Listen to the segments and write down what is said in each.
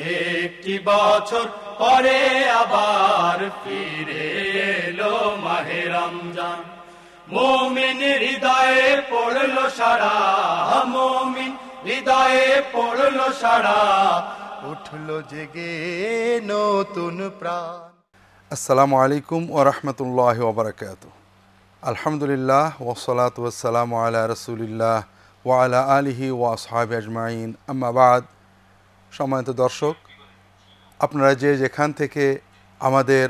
একটি বছর পরে আবার ফিরে এলো মাহে রমজান। মুমিন হৃদয়ে পড়লো সাড়া, মুমিন হৃদয়ে পড়লো সাড়া, উঠলো জেগে নতুন প্রাণ। আসসালামু আলাইকুম ওয়া রাহমাতুল্লাহি ওয়া বারাকাতুহু। আলহামদুলিল্লাহ ওয়াসসালাতু ওয়াসসালামু আলা রাসূলিল্লাহ ওয়া আলা আলিহি ওয়া আসহাবিহি আজমাইন, আম্মা বাদ। সম্মানিত দর্শক, আপনারা যে যেখান থেকে আমাদের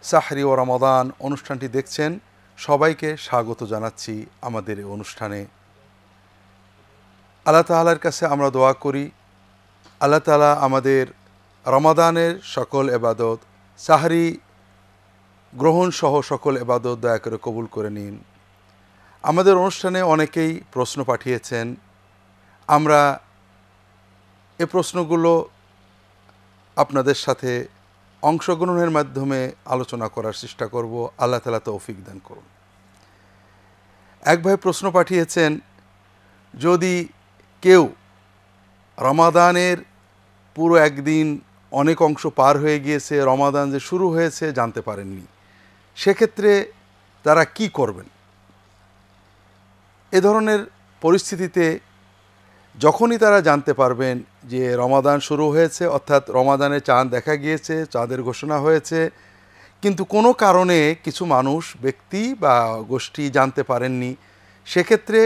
সাহরি ও রমাদান অনুষ্ঠানটি দেখছেন, সবাইকে স্বাগত জানাচ্ছি আমাদের এই অনুষ্ঠানে। আল্লাহ তাআলার কাছে আমরা দোয়া করি, আল্লাহ তাআলা আমাদের রমাদানের সকল ইবাদত, সাহরি গ্রহণ সহ সকল ইবাদত দয়া করে কবুল করে নিন। আমাদের অনুষ্ঠানে অনেকেই প্রশ্ন পাঠিয়েছেন, আমরা এ প্রশ্নগুলো আপনাদের সাথে অংশগ্রহণের মাধ্যমে আলোচনা করার চেষ্টা করব। আল্লাহ তাআলা তৌফিক দান করুন। এক ভাই প্রশ্ন পাঠিয়েছেন, যদি কেউ রমাদানের পুরো একদিন অনেক অংশ পার হয়ে গিয়েছে, রমাদান যে শুরু হয়েছে জানতে পারেননি, সেক্ষেত্রে তারা কি করবেন? এ ধরনের পরিস্থিতিতে যখনই তারা জানতে পারবেন যে রমাদান শুরু হয়েছে, অর্থাৎ রমাদানে চাঁদ দেখা গিয়েছে, চাঁদের ঘোষণা হয়েছে, কিন্তু কোনো কারণে কিছু মানুষ, ব্যক্তি বা গোষ্ঠী জানতে পারেননি, সেক্ষেত্রে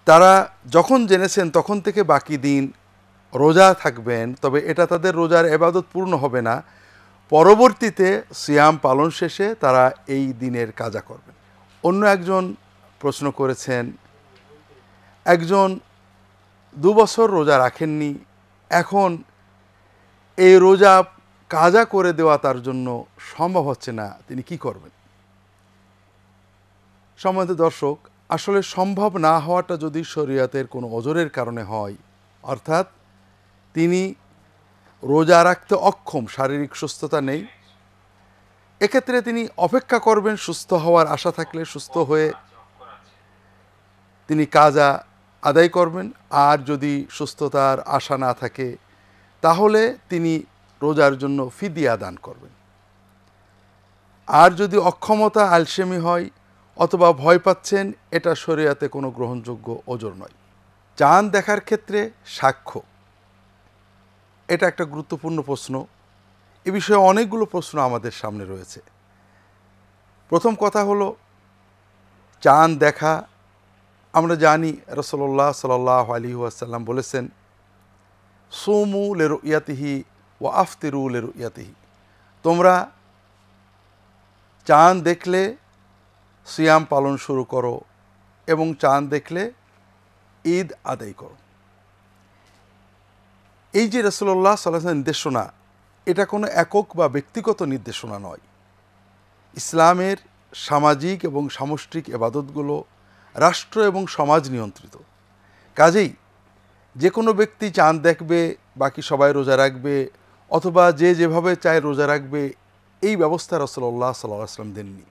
তারা যখন জেনেছেন তখন থেকে বাকি দিন রোজা থাকবেন। তবে এটা তাদের রোজার ইবাদত পূর্ণ হবে না। পরবর্তীতে সিয়াম পালন শেষে তারা এই দিনের কাজা করবেন। অন্য একজন প্রশ্ন করেছেন, একজন 2 বছর রোজা রাখেননি, এখন এই রোজা কাজা করে দেওয়া তার জন্য সম্ভব হচ্ছে না, তিনি কি করবেন? সম্মানিত দর্শক, আসলে সম্ভব না হওয়াটা যদি শরীয়তের কোনো ওজরের কারণে হয়, অর্থাৎ তিনি রোজা রাখতে অক্ষম, শারীরিক সুস্থতা নেই, এক্ষেত্রে তিনি অপেক্ষা করবেন সুস্থ হওয়ার আশা থাকলে, সুস্থ হয়ে তিনি কাজা আদায় করবেন। আর যদি সুস্থতার আশা না থাকে তাহলে তিনি রোজার জন্য ফিদিয়া দান করবেন। আর যদি অক্ষমতা, আলসেমি হয় অথবা ভয় পাচ্ছেন, এটা শরীয়তে কোনো গ্রহণযোগ্য ওজর নয়। চাঁদ দেখার ক্ষেত্রে সাক্ষ্য, এটা একটা গুরুত্বপূর্ণ প্রশ্ন। এ বিষয়ে অনেকগুলো প্রশ্ন আমাদের সামনে রয়েছে। প্রথম কথা হলো, চাঁদ দেখা আমরা জানি রাসূলুল্লাহ সাল্লাল্লাহু আলাইহি ওয়াসাল্লাম বলেছেন, সুমু লিরুয়াতিহি ওয়া আফতিরু লিরুয়াতিহি, তোমরা চাঁদ দেখলে সিয়াম পালন শুরু করো এবং চাঁদ দেখলে ঈদ আদায় করো। এই যে রাসূলুল্লাহ সাল্লাল্লাহু আলাইহি ওয়াসাল্লামের নির্দেশনা, এটা কোনো একক বা ব্যক্তিগত নির্দেশনা নয়। ইসলামের সামাজিক এবং সামষ্টিক ইবাদতগুলো রাষ্ট্র এবং সমাজ নিয়ন্ত্রিত। কাজেই যে কোনো ব্যক্তি চাঁদ দেখবে, বাকি সবাই রোজা রাখবে, অথবা যে যেভাবে চায় রোজা রাখবে, এই ব্যবস্থা রাসূলুল্লাহ সাল্লাল্লাহু আলাইহি ওয়াসাল্লাম দেননি।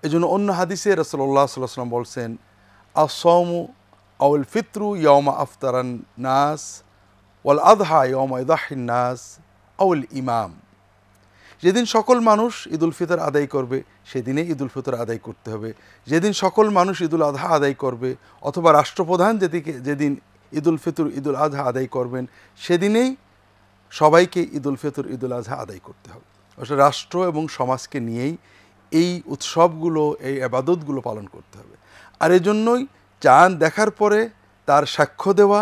এজন্য অন্য হাদিসে রাসূলুল্লাহ সাল্লাল্লাহু আলাইহি ওয়াসাল্লাম বলছেন, আস-সাওমু আউল ফিতরু ইয়াওমা আফতারান নাস ওয়াল আযহা ইয়াওমা ইযাহিন নাস আউল ইমাম। যেদিন সকল মানুষ ঈদুল ফিতর আদায় করবে সেদিনে ঈদুল ফিতর আদায় করতে হবে। যেদিন সকল মানুষ ঈদুল আযহা আদায় করবে, অথবা রাষ্ট্রপ্রধান যেদিন ঈদুল ফিতর ঈদুল আযহা আদায় করবেন, সেদিনেই সবাইকে ঈদুল ফিতর ঈদুল আযহা আদায় করতে হবে। অর্থাৎ রাষ্ট্র এবং সমাজকে নিয়েই এই উৎসবগুলো, এই ইবাদতগুলো পালন করতে হবে। আর এজন্যই চাঁদ দেখার পরে তার সাক্ষ্য দেওয়া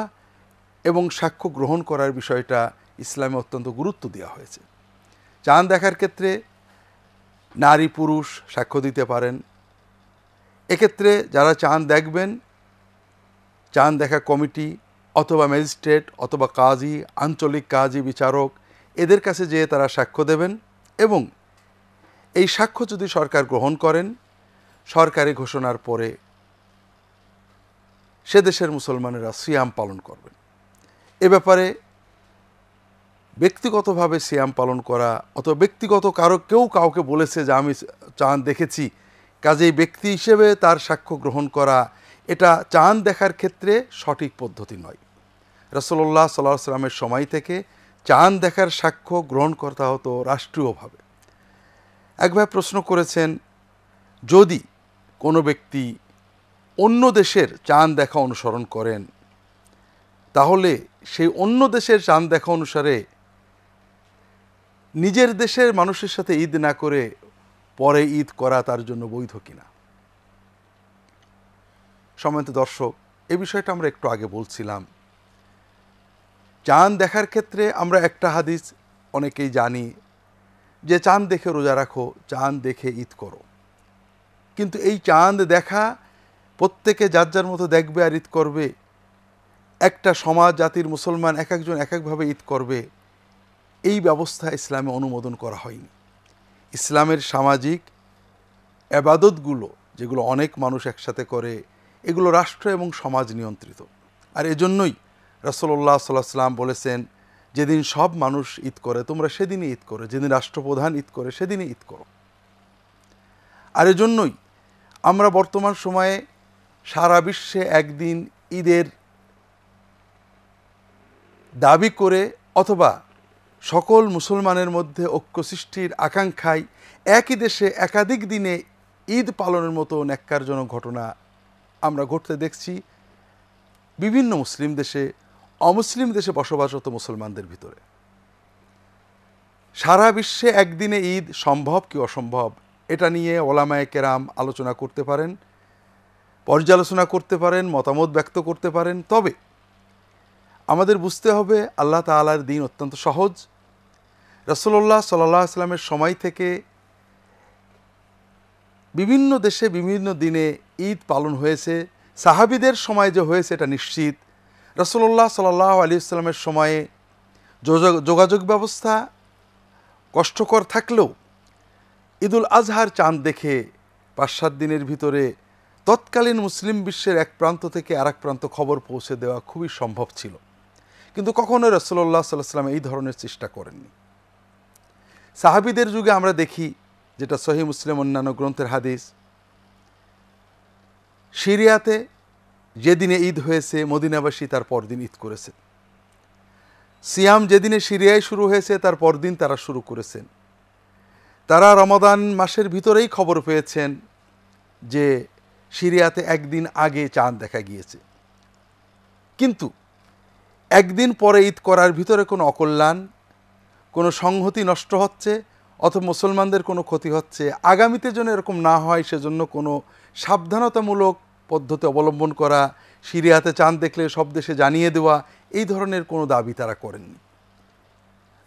এবং সাক্ষ্য গ্রহণ করার বিষয়টা ইসলামে অত্যন্ত গুরুত্ব দেওয়া হয়েছে। চাঁদ দেখার ক্ষেত্রে নারী পুরুষ সাক্ষ্য দিতে পারেন। এক্ষেত্রে যারা চাঁদ দেখবেন, চাঁদ দেখা কমিটি অথবা ম্যাজিস্ট্রেট অথবা কাজী, আঞ্চলিক কাজী, বিচারক, এদের কাছে যেয়ে তারা সাক্ষ্য দেবেন এবং এই সাক্ষ্য যদি সরকার গ্রহণ করেন, সরকারি ঘোষণার পরে সে দেশের মুসলমানেরা সিয়াম পালন করবেন। এ ব্যাপারে ব্যক্তিগতভাবে সিয়াম পালন করা, অথবা ব্যক্তিগত কেউ কাউকে বলেছে যে আমি চাঁদ দেখেছি, কাজেই ব্যক্তি হিসেবে তার সাক্ষ্য গ্রহণ করা, এটা চাঁদ দেখার ক্ষেত্রে সঠিক পদ্ধতি নয়। রাসূলুল্লাহ সাল্লাল্লাহু আলাইহি ওয়াসাল্লামের সময় থেকে চাঁদ দেখার সাক্ষ্য গ্রহণ করা হতো রাষ্ট্রীয়ভাবে। এক ভাই প্রশ্ন করেছেন, যদি কোনো ব্যক্তি অন্য দেশের চাঁদ দেখা অনুসরণ করেন, তাহলে সেই অন্য দেশের চাঁদ দেখা অনুসারে নিজের দেশের মানুষের সাথে ঈদ না করে পরে ঈদ করা তার জন্য বৈধ কিনা? সম্মানিত দর্শক, এই বিষয়টা আমরা একটু আগে বলছিলাম। চাঁদ দেখার ক্ষেত্রে আমরা একটা হাদিস অনেকেই জানি যে চাঁদ দেখে রোজা রাখো, চাঁদ দেখে ঈদ করো। কিন্তু এই চাঁদ দেখা প্রত্যেকে যার যার মতো দেখবে আর ঈদ করবে, একটা সমাজ জাতির মুসলমান এক একজন এক একভাবে ঈদ করবে, এই ব্যবস্থা ইসলামে অনুমোদন করা হয়নি। ইসলামের সামাজিক এবাদতগুলো, যেগুলো অনেক মানুষ একসাথে করে, এগুলো রাষ্ট্র এবং সমাজ নিয়ন্ত্রিত। আর এজন্যই রাসূলুল্লাহ সাল্লাল্লাহু আলাইহি ওয়াসাল্লাম বলেছেন, যেদিন সব মানুষ ঈদ করে তোমরা সেদিনই ঈদ করো, যেদিন রাষ্ট্রপ্রধান ঈদ করে সেদিনই ঈদ করো। আর এজন্যই আমরা বর্তমান সময়ে সারা বিশ্বে একদিন ঈদের দাবি করে অথবা সকল মুসলমানের মধ্যে ঐক্য সৃষ্টির আকাঙ্ক্ষায় একই দেশে একাধিক দিনে ঈদ পালনের মতো ন্যাক্কারজনক ঘটনা আমরা ঘটতে দেখছি বিভিন্ন মুসলিম দেশে, অমুসলিম দেশে বসবাসরত মুসলমানদের ভিতরে। সারা বিশ্বে একদিনে ঈদ সম্ভব কি অসম্ভব, এটা নিয়ে ওলামায়ে কেরাম আলোচনা করতে পারেন, পর্যালোচনা করতে পারেন, মতামত ব্যক্ত করতে পারেন। তবে আমাদের বুঝতে হবে আল্লাহ তাআলার দ্বীন অত্যন্ত সহজ। রাসূলুল্লাহ সাল্লাল্লাহু আলাইহি ওয়াসাল্লামের সময় থেকে বিভিন্ন দেশে বিভিন্ন দিনে ঈদ পালন হয়েছে। সাহাবীদের সময় যে হয়েছে এটা নিশ্চিত। রাসূলুল্লাহ সাল্লাল্লাহু আলাইহি ওয়াসাল্লামের সময়ে যোগাযোগ ব্যবস্থা কষ্টকর থাকলেও ঈদুল আজহার চাঁদ দেখে ৫-৭ দিনের ভিতরে তৎকালীন মুসলিম বিশ্বের এক প্রান্ত থেকে আরেক প্রান্ত খবর পৌঁছে দেওয়া খুবই সম্ভব ছিল। কিন্তু কখনোই রাসূলুল্লাহ সাল্লাল্লাহু আলাইহি ওয়াসাল্লাম এই ধরনের চেষ্টা করেননি। সাহাবীদের যুগে আমরা দেখি, যেটা সহিহ মুসলিম অন্যান্য গ্রন্থের হাদিস, সিরিয়াতে যেদিনে ঈদ হয়েছে মদিনাবাসী তার পরদিন ঈদ করেছে। সিয়াম যেদিনে সিরিয়ায় শুরু হয়েছে তার পরদিন তারা শুরু করেছেন। তারা রমাদান মাসের ভিতরেই খবর পেয়েছেন যে সিরিয়াতে একদিন আগে চাঁদ দেখা গিয়েছে। কিন্তু একদিন পরে ঈদ করার ভিতরে কোনো অকল্যাণ, কোনো সংহতি নষ্ট হচ্ছে অথবা মুসলমানদের কোনো ক্ষতি হচ্ছে, আগামীতে যেন এরকম না হয় সেজন্য কোনো সাবধানতামূলক পদ্ধতি অবলম্বন করা, সিরিয়াতে চাঁদ দেখলে সব দেশে জানিয়ে দেওয়া, এই ধরনের কোনো দাবি তারা করেননি।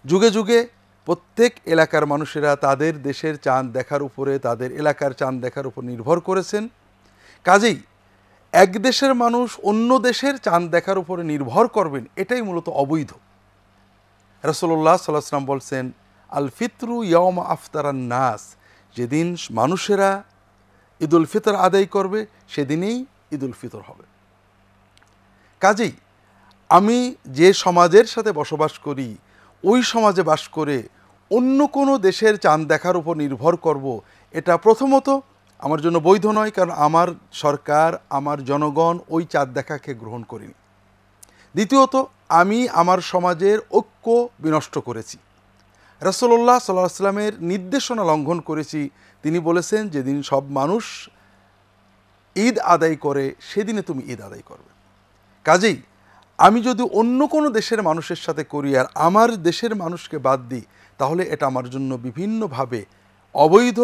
যুগে যুগে প্রত্যেক এলাকার মানুষেরা তাদের দেশের চাঁদ দেখার উপরে, তাদের এলাকার চাঁদ দেখার উপর নির্ভর করেছেন। কাজেই এক দেশের মানুষ অন্য দেশের চাঁদ দেখার উপরে নির্ভর করবেন, এটাই মূলত অবৈধ। রাসূলুল্লাহ সাল্লাল্লাহু আলাইহি ওয়াসাল্লাম বলছেন, আল ফিতরু ইয়াওমা আফতারান নাস, যেদিন মানুষেরা ঈদুল ফিতর আদায় করবে সেদিনেই ঈদুল ফিতর হবে। কাজেই আমি যে সমাজের সাথে বসবাস করি, ওই সমাজে বাস করে অন্য কোনো দেশের চাঁদ দেখার উপর নির্ভর করব, এটা প্রথমত আমার জন্য বৈধ নয়, কারণ আমার সরকার, আমার জনগণ ওই চাঁদ দেখাকে গ্রহণ করেনি। দ্বিতীয়ত, আমি আমার সমাজের ঐক্য বিনষ্ট করেছি। রাসূলুল্লাহ সাল্লাল্লাহু আলাইহি ওয়াসাল্লামের নির্দেশনা লঙ্ঘন করেছি। তিনি বলেছেন, যেদিন সব মানুষ ঈদ আদায় করে সেদিনে তুমি ঈদ আদায় করবে। কাজেই আমি যদি অন্য কোনো দেশের মানুষের সাথে করি আর আমার দেশের মানুষকে বাদ দিই, তাহলে এটা আমার জন্য বিভিন্নভাবে অবৈধ,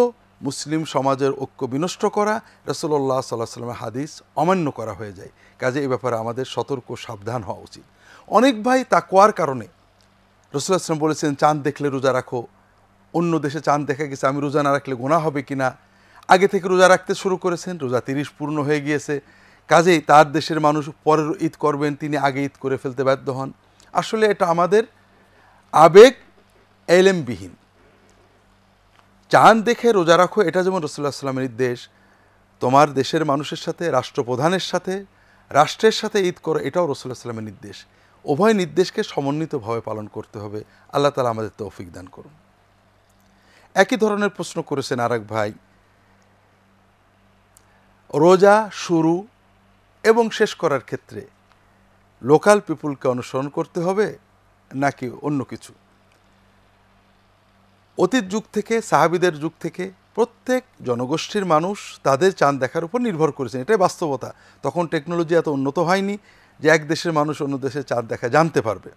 মুসলিম সমাজের ঐক্য বিনষ্ট করা, রাসূলুল্লাহ সাল্লাল্লাহু আলাইহি ওয়াসাল্লামের হাদিস অমান্য করা হয়ে যায়। কাজে এই ব্যাপারে আমাদের সতর্ক সাবধান হওয়া উচিত। অনেক ভাই তাকওয়ার কারণে, রাসূলুল্লাহ সাল্লাল্লাহু আলাইহি ওয়াসাল্লাম বলেছেন চাঁদ দেখলে রোজা রাখো, অন্য দেশে চাঁদ দেখা গেছে, আমি রোজা না রাখলে গুনাহ হবে কিনা, আগে থেকে রোজা রাখতে শুরু করেছেন, রোজা 30 পূর্ণ হয়ে গিয়েছে, কাজেই তার দেশের মানুষ পরের ঈদ করবেন, তিনি আগে ঈদ করে ফেলতে বাধ্য হন। আসলে এটা আমাদের আবেগ এলেমবিহীন। চাঁদ দেখে রোজা রাখো, এটা যেমন রাসূলুল্লাহ সাল্লাল্লাহু আলাইহি ওয়াসাল্লামের নির্দেশ, তোমার দেশের মানুষের সাথে, রাষ্ট্রপ্রধানের সাথে, রাষ্ট্রের সাথে ঈদ করো, এটাও রাসূলুল্লাহ সাল্লাল্লাহু আলাইহি ওয়াসাল্লামের নির্দেশ। উভয় নির্দেশকে সমন্বিতভাবে পালন করতে হবে। আল্লাহ তাআলা আমাদের তৌফিক দান করুন। একই ধরনের প্রশ্ন করেছেন আরেক ভাই, রোজা শুরু এবং শেষ করার ক্ষেত্রে লোকাল পিপুলকে অনুসরণ করতে হবে নাকি অন্য কিছু? অতীত যুগ থেকে, সাহাবীদের যুগ থেকে প্রত্যেক জনগোষ্ঠীর মানুষ তাদের চাঁদ দেখার উপর নির্ভর করেছেন, এটাই বাস্তবতা। তখন টেকনোলজি এত উন্নত হয়নি যে এক দেশের মানুষ অন্য দেশের চাঁদ দেখা জানতে পারবে।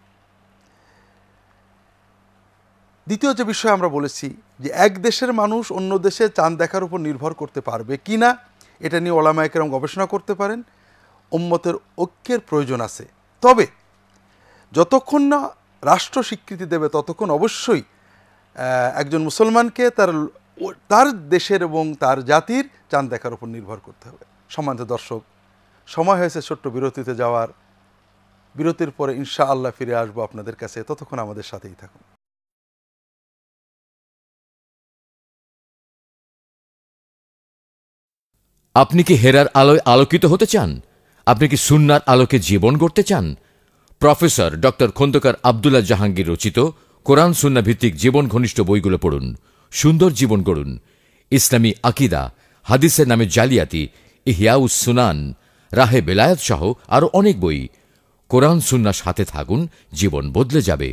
দ্বিতীয় যে বিষয় আমরা বলেছি যে এক দেশের মানুষ অন্য দেশে চাঁদ দেখার উপর নির্ভর করতে পারবে কি না, এটা নিয়ে ওলামায়ে কেরাম গবেষণা করতে পারেন। উম্মতের ঐক্যের প্রয়োজন আছে, তবে যতক্ষণ না রাষ্ট্র স্বীকৃতি দেবে ততক্ষণ অবশ্যই একজন মুসলমানকে তার দেশের এবং তার জাতির চাঁদ দেখার উপর নির্ভর করতে হবে। সম্মানিত দর্শক, সময় হয়েছে ছোট্ট বিরতিতে যাওয়ার। বিরতির পরে ইনশাআল্লাহ ফিরে আসবো আপনাদের কাছে, ততক্ষণ আমাদের সাথেই থাকুন। আপনি কি হেরার আলোয় আলোকিত হতে চান? আপনি কি সুন্নার আলোকে জীবন গড়তে চান? প্রফেসর ডক্টর খন্দকার আব্দুল্লাহ জাহাঙ্গীর রচিত কোরআন সুন্না ভিত্তিক জীবন ঘনিষ্ঠ বইগুলো পড়ুন, সুন্দর জীবন গড়ুন। ইসলামী আকিদা, হাদিসের নামে জালিয়াতি, ইহয়াউস সুনান, রাহে বেলায়েত সহ আরও অনেক বই। কোরআন সুন্নার সাথে থাকুন, জীবন বদলে যাবে।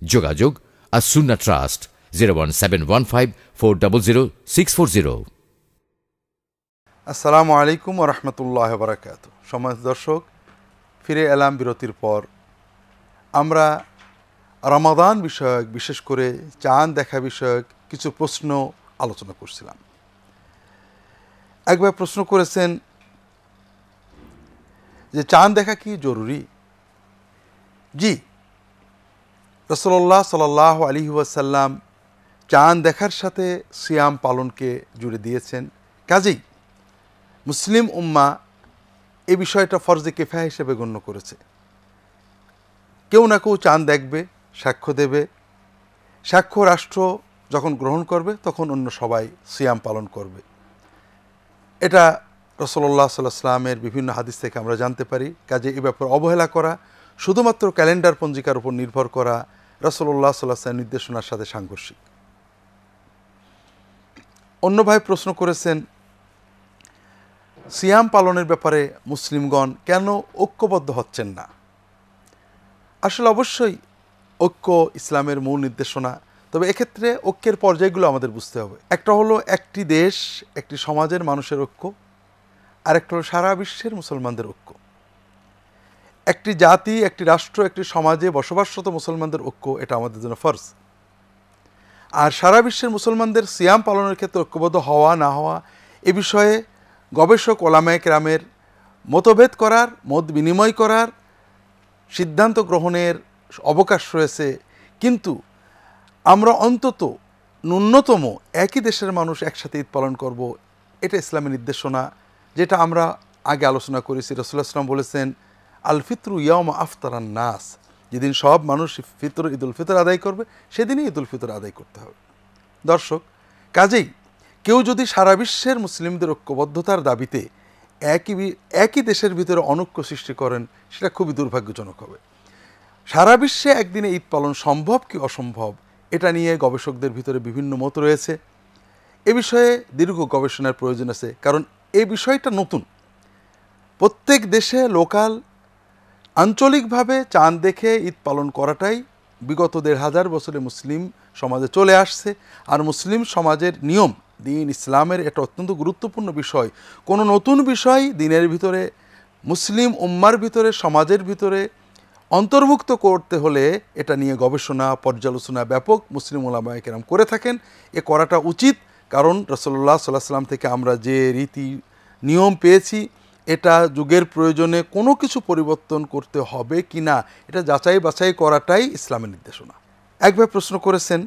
যোগাযোগ আর সুন্না ট্রাস্ট 01715400640। আসসালামু আলাইকুম ওয়া রাহমাতুল্লাহি ওয়া বারাকাতুহু। সম্মানিত দর্শক, ফিরে এলাম বিরতির পর। আমরা রমাদান বিষয়ক, বিশেষ করে চাঁদ দেখা বিষয়ক কিছু প্রশ্ন আলোচনা করছিলাম। একবার প্রশ্ন করেছেন যে চাঁদ দেখা কি জরুরি? জি, রাসূলুল্লাহ সাল্লাল্লাহু আলাইহি ওয়াসাল্লাম চাঁদ দেখার সাথে সিয়াম পালনকে জুড়ে দিয়েছেন। কাজেই মুসলিম উম্মাহ এই বিষয়টা ফরজে কিফায়া হিসেবে গণ্য করেছে। কেউ না কেউ চাঁদ দেখবে, সাক্ষ্য দেবে। সাক্ষ্য রাষ্ট্র যখন গ্রহণ করবে তখন অন্য সবাই সিয়াম পালন করবে। এটা রাসূলুল্লাহ সাল্লাল্লাহু আলাইহি ওয়াসাল্লামের বিভিন্ন হাদিস থেকে আমরা জানতে পারি। কাজে এ ব্যাপারে অবহেলা করা, শুধুমাত্র ক্যালেন্ডার পঞ্জিকার উপর নির্ভর করা রাসূলুল্লাহ সাল্লাল্লাহু আলাইহি ওয়াসাল্লামের নির্দেশনার সাথে সাংঘর্ষিক। অন্য ভাই প্রশ্ন করেছেন সিয়াম পালনের ব্যাপারে মুসলিমগণ কেন ঐক্যবদ্ধ হচ্ছেন না? আসলে অবশ্যই ঐক্য ইসলামের মূল নির্দেশনা, তবে এক্ষেত্রে ঐক্যের পর্যায়গুলো আমাদের বুঝতে হবে। একটা হলো একটি দেশ, একটি সমাজের মানুষের ঐক্য, আর একটা হলো সারা বিশ্বের মুসলমানদের ঐক্য। একটি জাতি, একটি রাষ্ট্র, একটি সমাজে বসবাসরত মুসলমানদের ঐক্য, এটা আমাদের জন্য ফরজ। আর সারা বিশ্বের মুসলমানদের সিয়াম পালনের ক্ষেত্রে ঐক্যবদ্ধ হওয়া না হওয়া এ বিষয়ে গবেষক ওলামায়ে কেরামের মতভেদ করার, মত বিনিময় করার, সিদ্ধান্ত গ্রহণের অবকাশ রয়েছে। কিন্তু আমরা অন্তত ন্যূনতম একই দেশের মানুষ একসাথে ঈদ পালন করব, এটা ইসলামের নির্দেশনা, যেটা আমরা আগে আলোচনা করেছি। রাসূলুল্লাহ সাল্লাল্লাহু আলাইহি ওয়াসাল্লাম বলেছেন, আল ফিতরু ইয়াউমা আফতারান নাস, যেদিন সব মানুষ ঈদুল ফিতর আদায় করবে সেদিনই ঈদুল ফিতর আদায় করতে হবে। দর্শক, কাজেই কেউ যদি সারা বিশ্বের মুসলিমদের ঐক্যবদ্ধতার দাবিতে একই দেশের ভিতরে অনৈক্য সৃষ্টি করেন, সেটা খুবই দুর্ভাগ্যজনক হবে। সারা বিশ্বে একদিনে ঈদ পালন সম্ভব কি অসম্ভব, এটা নিয়ে গবেষকদের ভিতরে বিভিন্ন মত রয়েছে। এ বিষয়ে দীর্ঘ গবেষণার প্রয়োজন আছে, কারণ এই বিষয়টা নতুন। প্রত্যেক দেশে লোকাল, আঞ্চলিকভাবে চাঁদ দেখে ঈদ পালন করাটাই বিগত ১৫০০ বছরে মুসলিম সমাজে চলে আসছে। আর মুসলিম সমাজের নিয়ম, দিন ইসলামের এটা অত্যন্ত গুরুত্বপূর্ণ বিষয়। কোনো নতুন বিষয় দিনের ভিতরে, মুসলিম উম্মার ভিতরে, সমাজের ভিতরে অন্তর্ভুক্ত করতে হলে এটা নিয়ে গবেষণা, পর্যালোচনা ব্যাপক মুসলিম উলামায়ে কেরাম করে থাকেন। এ করাটা উচিত, কারণ রাসূলুল্লাহ সাল্লাল্লাহু আলাইহি ওয়াসাল্লাম থেকে আমরা যে রীতি নিয়ম পেয়েছি, এটা যুগের প্রয়োজনে কোনো কিছু পরিবর্তন করতে হবে কি না, এটা যাচাই বাছাই করাটাই ইসলামের নির্দেশনা। একবার প্রশ্ন করেছেন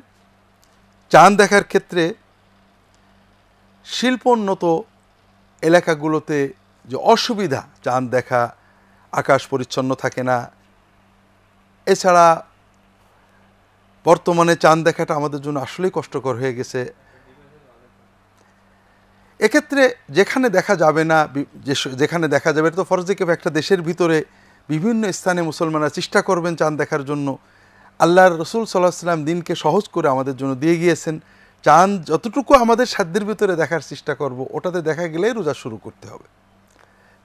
চাঁদ দেখার ক্ষেত্রে শিল্পোন্নত এলাকাগুলোতে যে অসুবিধা, চাঁদ দেখা, আকাশ পরিচ্ছন্ন থাকে না, এছাড়া বর্তমানে চাঁদ দেখাটা আমাদের জন্য আসলেই কষ্টকর হয়ে গেছে। এক্ষেত্রে যেখানে দেখা যাবে না, যেখানে দেখা যাবে, এটা তো ফরজে কিফায়া, একটা দেশের ভিতরে বিভিন্ন স্থানে মুসলমানরা চেষ্টা করবেন চাঁদ দেখার জন্য। আল্লাহর রসুল সাল্লাল্লাহু আলাইহি ওয়াসাল্লাম দিনকে সহজ করে আমাদের জন্য দিয়ে গিয়েছেন। চাঁদ যতটুকু আমাদের সাধ্যের ভিতরে দেখার চেষ্টা করব, ওটাতে দেখা গেলেই রোজা শুরু করতে হবে।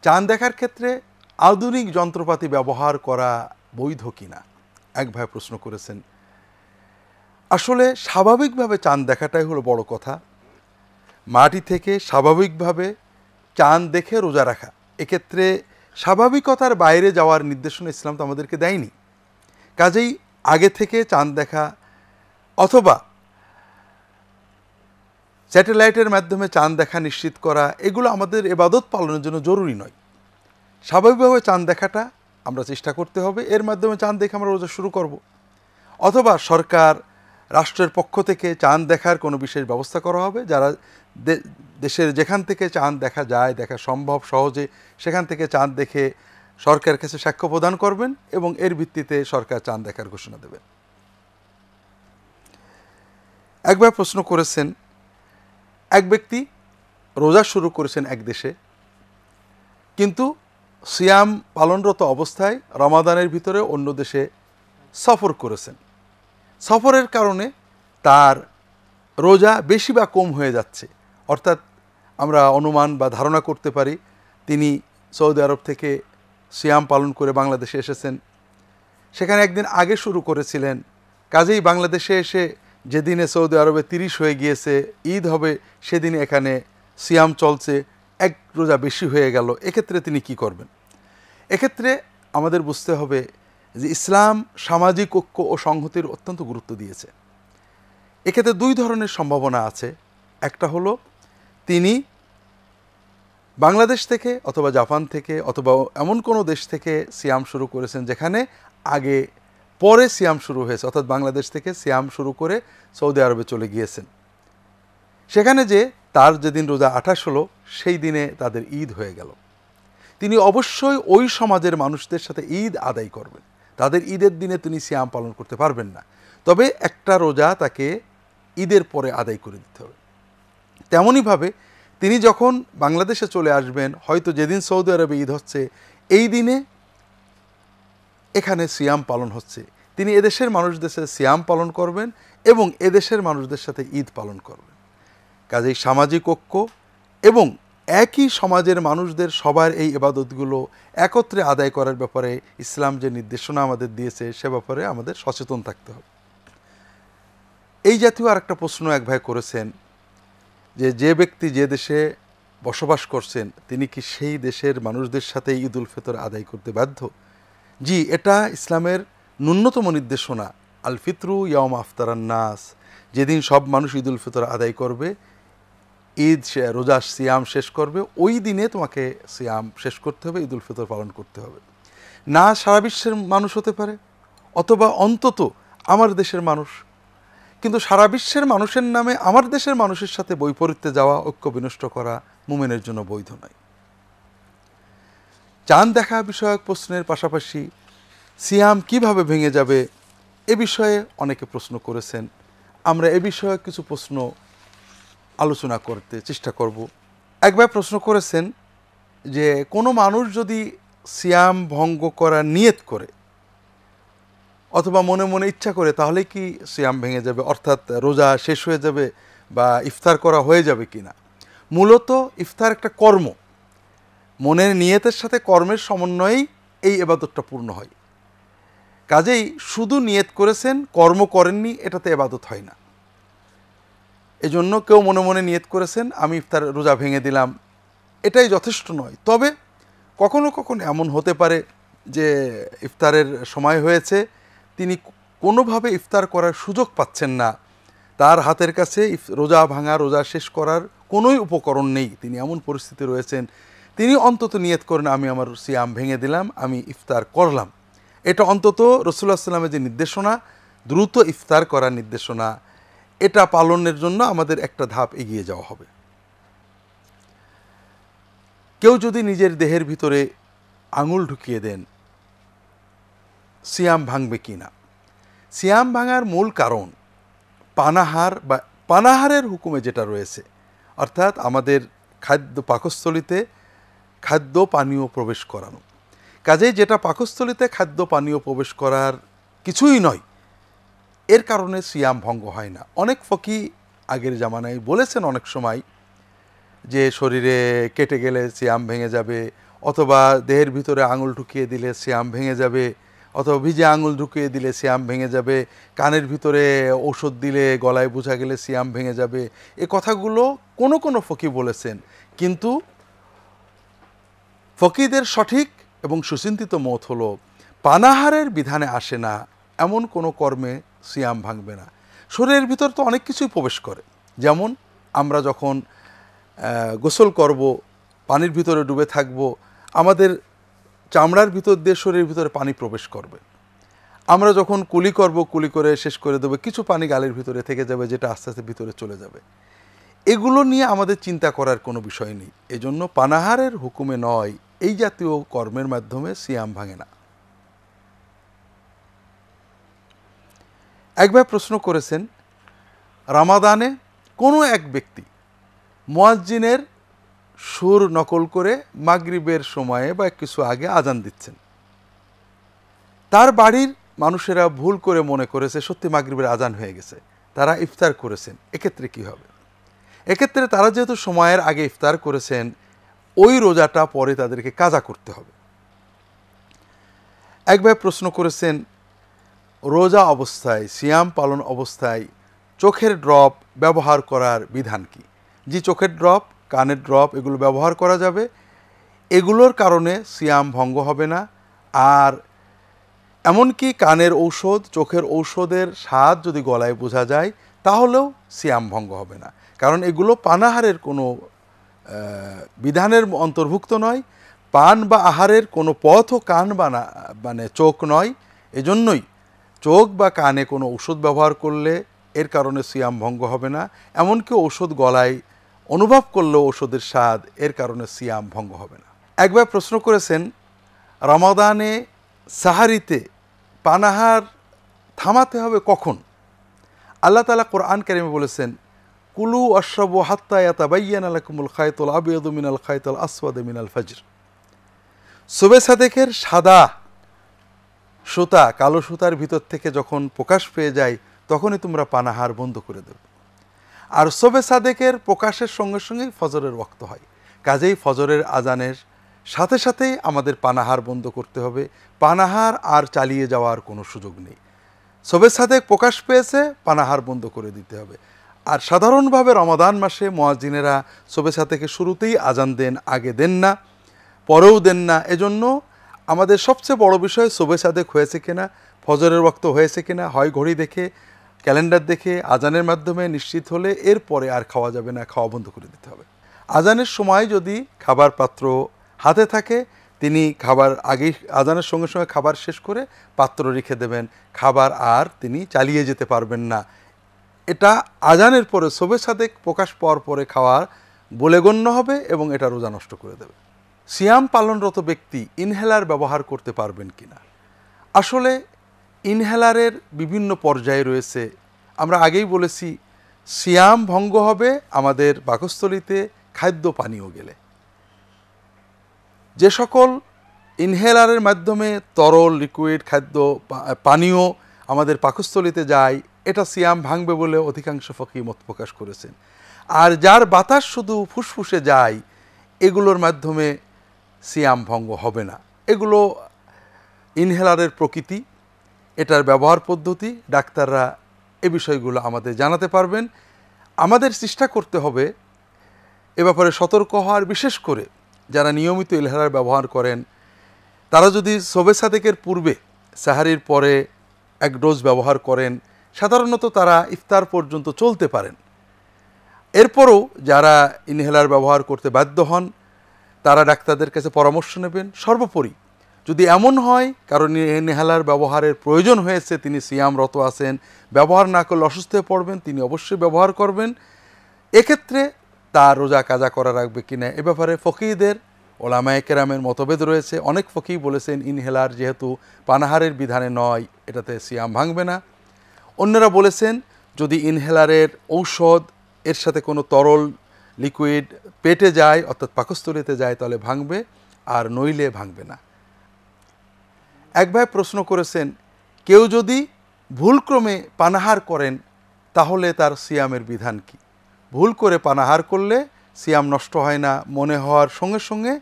চাঁদ দেখার ক্ষেত্রে আধুনিক যন্ত্রপাতি ব্যবহার করা বৈধ কিনা এক ভাই প্রশ্ন করেছেন। আসলে স্বাভাবিকভাবে চাঁদ দেখাটাই হলো বড় কথা। মাটি থেকে স্বাভাবিকভাবে চাঁদ দেখে রোজা রাখা, এক্ষেত্রে স্বাভাবিকতার বাইরে যাওয়ার নির্দেশনা ইসলাম তো আমাদেরকে দেয়নি। কাজেই আগে থেকে চাঁদ দেখা অথবা স্যাটেলাইটের মাধ্যমে চাঁদ দেখা নিশ্চিত করা, এগুলো আমাদের ইবাদত পালনের জন্য জরুরি নয়। স্বাভাবিকভাবে চাঁদ দেখাটা আমরা চেষ্টা করতে হবে, এর মাধ্যমে চাঁদ দেখে আমরা রোজা শুরু করব। অথবা সরকার রাষ্ট্রের পক্ষ থেকে চাঁদ দেখার কোনো বিশেষ ব্যবস্থা করা হবে, যারা দেশের যেখান থেকে চাঁদ দেখা যায়, দেখা সম্ভব সহজে, সেখান থেকে চাঁদ দেখে সরকারের কাছে সাক্ষ্য প্রদান করবেন এবং এর ভিত্তিতে সরকার চাঁদ দেখার ঘোষণা দেবেন। একবার প্রশ্ন করেছেন, এক ব্যক্তি রোজা শুরু করেছেন এক দেশে, কিন্তু সিয়াম পালনরত অবস্থায় রমাদানের ভিতরে অন্য দেশে সফর করেছেন। সফরের কারণে তার রোজা বেশি বা কম হয়ে যাচ্ছে, অর্থাৎ আমরা অনুমান বা ধারণা করতে পারি তিনি সৌদি আরব থেকে সিয়াম পালন করে বাংলাদেশে এসেছেন, সেখানে একদিন আগে শুরু করেছিলেন, কাজেই বাংলাদেশে এসে যেদিনে সৌদি আরবে 30 হয়ে গিয়েছে, ঈদ হবে, সেদিন এখানে সিয়াম চলছে, এক রোজা বেশি হয়ে গেল, এক্ষেত্রে তিনি কি করবেন? এক্ষেত্রে আমাদের বুঝতে হবে যে ইসলাম সামাজিক ঐক্য ও সংহতির অত্যন্ত গুরুত্ব দিয়েছে। এক্ষেত্রে দুই ধরনের সম্ভাবনা আছে। একটা হলো তিনি বাংলাদেশ থেকে অথবা জাপান থেকে অথবা এমন কোনো দেশ থেকে সিয়াম শুরু করেছেন যেখানে আগে পরে সিয়াম শুরু হয়েছে, অর্থাৎ বাংলাদেশ থেকে সিয়াম শুরু করে সৌদি আরবে চলে গিয়েছেন। সেখানে যে তার যেদিন রোজা 28 হলো সেই দিনে তাদের ঈদ হয়ে গেল। তিনি অবশ্যই ওই সমাজের মানুষদের সাথে ঈদ আদায় করবেন, তাদের ঈদের দিনে তিনি সিয়াম পালন করতে পারবেন না, তবে একটা রোজা তাকে ঈদের পরে আদায় করে দিতে হবে। তেমনইভাবে তিনি যখন বাংলাদেশে চলে আসবেন, হয়তো যেদিন সৌদি আরবে ঈদ হচ্ছে এই দিনে এখানে সিয়াম পালন হচ্ছে, তিনি এদেশের মানুষদের সাথে সিয়াম পালন করবেন এবং এদেশের মানুষদের সাথে ঈদ পালন করবেন। কাজেই সামাজিক ঐক্য এবং একই সমাজের মানুষদের সবার এই ইবাদতগুলো একত্রে আদায় করার ব্যাপারে ইসলাম যে নির্দেশনা আমাদের দিয়েছে সে ব্যাপারে আমাদের সচেতন থাকতে হবে। এই জাতীয় আরেকটা প্রশ্ন এক ভাই করেছেন যে ব্যক্তি যে দেশে বসবাস করছেন তিনি কি সেই দেশের মানুষদের সাথে ঈদ উল ফিতর আদায় করতে বাধ্য? জি, এটা ইসলামের ন্যূনতম নির্দেশনা। আল ফিতরু ইয়াউম আফতারান নাস, যেদিন সব মানুষ ঈদ উল ফিতর আদায় করবে, ঈদ রোজা সিয়াম শেষ করবে, ওই দিনে তোমাকে সিয়াম শেষ করতে হবে, ঈদ উল ফিতর পালন করতে হবে। না সারা বিশ্বের মানুষ হতে পারে অথবা অন্তত আমার দেশের মানুষ, কিন্তু সারা বিশ্বের মানুষের নামে আমার দেশের মানুষের সাথে বৈপরীত্যে যাওয়া, ঐক্য বিনষ্ট করা মুমিনের জন্য বৈধ নয়। চাঁদ দেখা বিষয়ক প্রশ্নের পাশাপাশি সিয়াম কিভাবে ভেঙে যাবে এ বিষয়ে অনেকে প্রশ্ন করেছেন। আমরা এ বিষয়ে কিছু প্রশ্ন আলোচনা করতে চেষ্টা করব। একবার প্রশ্ন করেছেন যে কোনো মানুষ যদি সিয়াম ভঙ্গ করার নিয়ত করে অথবা মনে মনে ইচ্ছা করে তাহলে কি সিয়াম ভেঙে যাবে, অর্থাৎ রোজা শেষ হয়ে যাবে বা ইফতার করা হয়ে যাবে কিনা? মূলত ইফতার একটা কর্ম, মনের নিয়তের সাথে কর্মের সমন্বয়েই এই ইবাদতটা পূর্ণ হয়। কাজেই শুধু নিয়ত করেছেন কর্ম করেননি, এটাতে ইবাদত হয় না। এজন্য কেউ মনে মনে নিয়ত করেছেন আমি ইফতার রোজা ভেঙে দিলাম, এটাই যথেষ্ট নয়। তবে কখনো কখনো এমন হতে পারে যে ইফতারের সময় হয়েছে, তিনি কোনোভাবে ইফতার করার সুযোগ পাচ্ছেন না, তার হাতের কাছে রোজা ভাঙা রোজা শেষ করার কোনোই উপকরণ নেই, তিনি এমন পরিস্থিতি রয়েছেন, তিনি অন্তত নিয়ত করেন আমি আমার সিয়াম ভেঙে দিলাম, আমি ইফতার করলাম। এটা অন্তত রাসূলুল্লাহ সাল্লাল্লাহু আলাইহি ওয়াসাল্লামের যে নির্দেশনা, দ্রুত ইফতার করার নির্দেশনা, এটা পালনের জন্য আমাদের একটা ধাপ এগিয়ে যাওয়া হবে। কেউ যদি নিজের দেহের ভিতরে আঙুল ঢুকিয়ে দেন, সিয়াম ভাঙবে কি না? সিয়াম ভাঙার মূল কারণ পানাহার বা পানাহারের হুকুমে যেটা রয়েছে, অর্থাৎ আমাদের খাদ্য পাকস্থলিতে খাদ্য পানীয় প্রবেশ করানো। কাজেই যেটা পাকস্থলিতে খাদ্য পানীয় প্রবেশ করার কিছুই নয়, এর কারণে সিয়াম ভঙ্গ হয় না। অনেক ফকি আগের জামানায় বলেছেন অনেক সময় যে শরীরে কেটে গেলে সিয়াম ভেঙে যাবে, অথবা দেহের ভিতরে আঙুল ঢুকিয়ে দিলে সিয়াম ভেঙে যাবে, অথবা ভিজে আঙুল ঢুকিয়ে দিলে সিয়াম ভেঙে যাবে, কানের ভিতরে ঔষধ দিলে গলায় বোঝা গেলে সিয়াম ভেঙে যাবে, এ কথাগুলো কোনো কোনো ফকি বলেছেন। কিন্তু ফকিদের সঠিক এবং সুচিন্তিত মত হলো পানাহারের বিধানে আসে না এমন কোনো কর্মে সিয়াম ভাঙবে না। শরীরের ভিতর তো অনেক কিছুই প্রবেশ করে, যেমন আমরা যখন গোসল করব, পানির ভিতরে ডুবে থাকব, আমাদের চামড়ার ভিতর দিয়ে শরীরের ভিতরে পানি প্রবেশ করবে। আমরা যখন কুলি করব, কুলি করে শেষ করে দেবো, কিছু পানি গালের ভিতরে থেকে যাবে, যেটা আস্তে আস্তে ভিতরে চলে যাবে। এগুলো নিয়ে আমাদের চিন্তা করার কোনো বিষয় নেই। এজন্য পানাহারের হুকুমে নয়, এই জাতীয় কর্মের মাধ্যমে সিয়াম ভাঙে না। এক ভাই প্রশ্ন করেছেন, রামাদানে কোনো এক ব্যক্তি মুয়াজ্জিনের সুর নকল করে মাগরিবের সময়ে বা কিছু আগে আজান দিচ্ছেন, তার বাড়ির মানুষেরা ভুল করে মনে করেছে সত্যি মাগরিবের আজান হয়ে গেছে, তারা ইফতার করেছেন, এক্ষেত্রে কি হবে? এক্ষেত্রে তারা যেহেতু সময়ের আগে ইফতার করেছেন, ওই রোজাটা পরে তাদেরকে কাজা করতে হবে। এক ভাই প্রশ্ন করেছেন, রোজা অবস্থায়, সিয়াম পালন অবস্থায় চোখের ড্রপ ব্যবহার করার বিধান কি? জি, চোখের ড্রপ, কানের ড্রপ এগুলো ব্যবহার করা যাবে। এগুলোর কারণে সিয়াম ভঙ্গ হবে না। আর এমনকি কানের ঔষধ, চোখের ঔষধের স্বাদ যদি গলায় বোঝা যায় তাহলেও সিয়াম ভঙ্গ হবে না, কারণ এগুলো পানাহারের কোনো বিধানের অন্তর্ভুক্ত নয়। পান বা আহারের কোনো পথও কান বা না মানে চোখ নয়। এজন্যই চোখ বা কানে কোনো ঔষধ ব্যবহার করলে এর কারণে সিয়াম ভঙ্গ হবে না। এমনকি ঔষধ গলায় অনুভব করলেও ঔষধের স্বাদ, এর কারণে সিয়াম ভঙ্গ হবে না। একবার প্রশ্ন করেছেন, রমাদানে সাহারিতে পানাহার থামাতে হবে কখন? আল্লাহ তাআলা কোরআন কারিমে বলেছেন, কুলু আশরাবু হাত্তা ইয়াতাবায়্যানা লাকুমুল খায়তুল আবিয়াদু মিনাল খায়তুল আসওয়াদি মিনাল ফাজর। সুবে সাদেকের সাদা সুতা কালো সুতার ভিতর থেকে যখন প্রকাশ পেয়ে যায় তখনই তোমরা পানাহার বন্ধ করে দেবে। আর সুবে সাদেকের প্রকাশের সঙ্গে সঙ্গেই ফজরের ওয়াক্ত হয়, কাজেই ফজরের আজানের সাথে সাথেই আমাদের পানাহার বন্ধ করতে হবে। পানাহার আর চালিয়ে যাওয়ার কোনো সুযোগ নেই। সুবে সাদেক প্রকাশ পেয়েছে, পানাহার বন্ধ করে দিতে হবে। আর সাধারণভাবে রমাদান মাসে মুয়াজ্জিনেরা সুবে সাদেকের শুরুতেই আজান দেন, আগে দেন না, পরেও দেন না। এজন্য আমাদের সবচেয়ে বড় বিষয় সুবে সাদেক হয়েছে কিনা, ফজরের ওয়াক্ত হয়েছে কিনা, হয় ঘড়ি দেখে, ক্যালেন্ডার দেখে, আজানের মাধ্যমে নিশ্চিত হলে এরপরে আর খাওয়া যাবে না, খাওয়া বন্ধ করে দিতে হবে। আজানের সময় যদি খাবার পাত্র হাতে থাকে, তিনি খাবার আগেই আজানের সঙ্গে সঙ্গে খাবার শেষ করে পাত্র রেখে দেবেন, খাবার আর তিনি চালিয়ে যেতে পারবেন না। এটা আজানের পরে সুবে সাদেক প্রকাশ পাওয়ার পরে খাওয়ার বলে গণ্য হবে এবং এটা রোজা নষ্ট করে দেবে। সিয়াম পালনরত ব্যক্তি ইনহেলার ব্যবহার করতে পারবেন কিনা? আসলে ইনহেলারের বিভিন্ন পর্যায়ে রয়েছে। আমরা আগেই বলেছি, সিয়াম ভঙ্গ হবে আমাদের পাকস্থলীতে খাদ্য পানীয় গেলে। যে সকল ইনহেলারের মাধ্যমে তরল লিকুইড খাদ্য পানীয় আমাদের পাকস্থলীতে যায়, এটা সিয়াম ভাঙবে বলে অধিকাংশ ফকি মত প্রকাশ করেছেন। আর যার বাতাস শুধু ফুসফুসে যায়, এগুলোর মাধ্যমে সিয়াম ভঙ্গ হবে না। এগুলো ইনহেলারের প্রকৃতি, এটার ব্যবহার পদ্ধতি, ডাক্তাররা এ বিষয়গুলো আমাদের জানাতে পারবেন। আমাদের চেষ্টা করতে হবে এ ব্যাপারে সতর্ক হওয়ার, বিশেষ করে যারা নিয়মিত ইনহেলার ব্যবহার করেন তারা যদি সুবে সাদেকের পূর্বে, সাহারির পরে এক ডোজ ব্যবহার করেন, সাধারণত তারা ইফতার পর্যন্ত চলতে পারেন। এরপরও যারা ইনহেলার ব্যবহার করতে বাধ্য হন তারা ডাক্তারদের কাছে পরামর্শ নেবেন। সর্বোপরি যদি এমন হয় কারণ ইনহেলার ব্যবহারের প্রয়োজন হয়েছে, তিনি সিয়ামরত আছেন, ব্যবহার না করলে অসুস্থ হয়ে পড়বেন, তিনি অবশ্যই ব্যবহার করবেন। এক্ষেত্রে তার রোজা কাজা করা রাখবে কিনা এ ব্যাপারে ফকিদের, ওলামায়ে কেরামের মতভেদ রয়েছে। অনেক ফকি বলেছেন ইনহেলার যেহেতু পানাহারের বিধানে নয়, এটাতে সিয়াম ভাঙবে না। অন্যরা বলেছেন যদি ইনহেলারের ঔষধ এর সাথে কোনো তরল লিকুইড পেটে যায়, অর্থাৎ পাকস্থলীতে যায়, তাহলে ভাঙবে, আর নইলে ভাঙবে না। এক ভাই প্রশ্ন করেছেন, কেউ যদি ভুলক্রমে পানাহার করেন তাহলে তার সিয়ামের বিধান কি? ভুল করে পানাহার করলে সিয়াম নষ্ট হয় না, মনে হওয়ার সঙ্গে সঙ্গে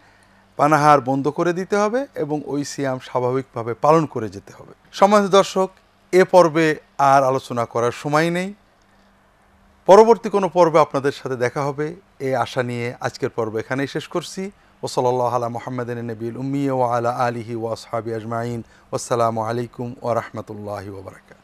পানাহার বন্ধ করে দিতে হবে এবং ওই সিয়াম স্বাভাবিকভাবে পালন করে যেতে হবে। সম্মানিত দর্শক, এ পর্বে আর আলোচনা করার সময় নেই। পরবর্তী কোনো পর্বে আপনাদের সাথে দেখা হবে এই আশা নিয়ে আজকের পর্ব এখানেই শেষ করছি। ওসল্লাল্লাহু আলা মুহাম্মাদিন নবিয়্যিল উম্মি ওয়া আলা আলিহি ওয়া আসহাবিহি আজমাইন। ওয়াসসালামু আলাইকুম ওয়া রাহমাতুল্লাহি ওয়া বারাকাতুহু।